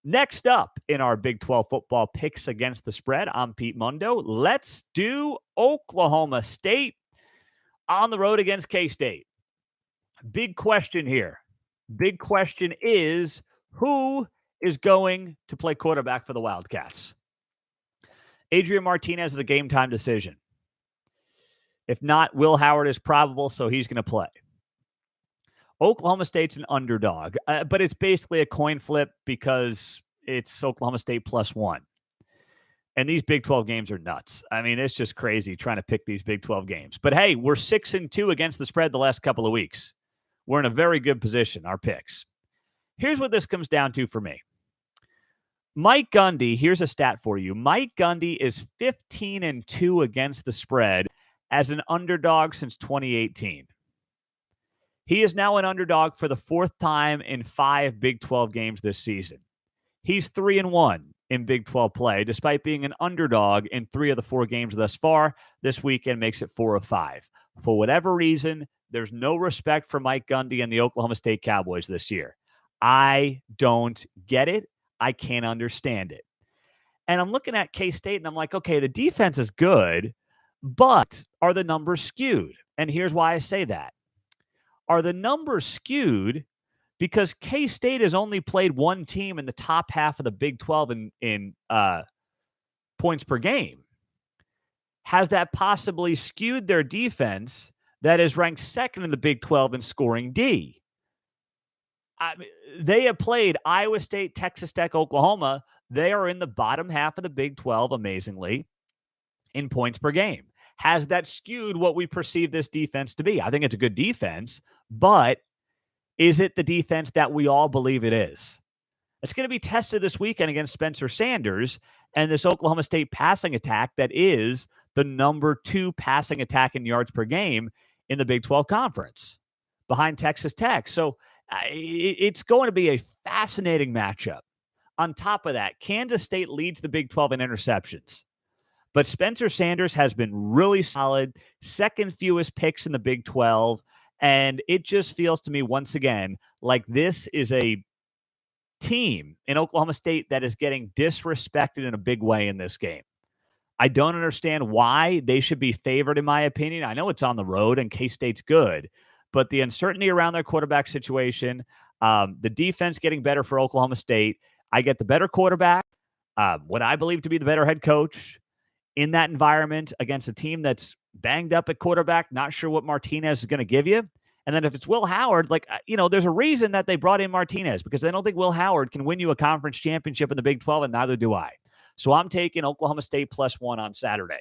Next up in our Big 12 football picks against the spread, I'm Pete Mundo. Let's do Oklahoma State on the road against K-State. Big question here. Big question is, who is going to play quarterback for the Wildcats? Adrian Martinez is a game-time decision. If not, Will Howard is probable, so he's going to play. Oklahoma State's an underdog, but it's basically a coin flip because it's Oklahoma State +1. And these Big 12 games are nuts. I mean, it's just crazy trying to pick these Big 12 games. But hey, we're 6-2 against the spread the last couple of weeks. We're in a very good position, our picks. Here's what this comes down to for me. Mike Gundy, here's a stat for you. Mike Gundy is 15-2 against the spread as an underdog since 2018. He is now an underdog for the fourth time in 5 Big 12 games this season. He's 3-1 in Big 12 play, despite being an underdog in 3 of the 4 games thus far. This weekend makes it 4 of 5. For whatever reason, there's no respect for Mike Gundy and the Oklahoma State Cowboys this year. I don't get it. I can't understand it. And I'm looking at K-State, and I'm like, okay, the defense is good, but are the numbers skewed? And here's why I say that. Are the numbers skewed because K-State has only played one team in the top half of the Big 12 in points per game? Has that possibly skewed their defense that is ranked second in the Big 12 in scoring D? They have played Iowa State, Texas Tech, Oklahoma. They are in the bottom half of the Big 12, amazingly, in points per game. Has that skewed what we perceive this defense to be? I think it's a good defense, but is it the defense that we all believe it is? It's going to be tested this weekend against Spencer Sanders and this Oklahoma State passing attack that is the number 2 passing attack in yards per game in the Big 12 Conference behind Texas Tech. So it's going to be a fascinating matchup. On top of that, Kansas State leads the Big 12 in interceptions. But Spencer Sanders has been really solid, second fewest picks in the Big 12, and it just feels to me once again like this is a team in Oklahoma State that is getting disrespected in a big way in this game. I don't understand why they should be favored, in my opinion. I know it's on the road and K-State's good, but the uncertainty around their quarterback situation, the defense getting better for Oklahoma State, I get the better quarterback, what I believe to be the better head coach in that environment against a team that's banged up at quarterback, not sure what Martinez is going to give you. And then if it's Will Howard, there's a reason that they brought in Martinez because they don't think Will Howard can win you a conference championship in the Big 12, and neither do I. So I'm taking Oklahoma State +1 on Saturday.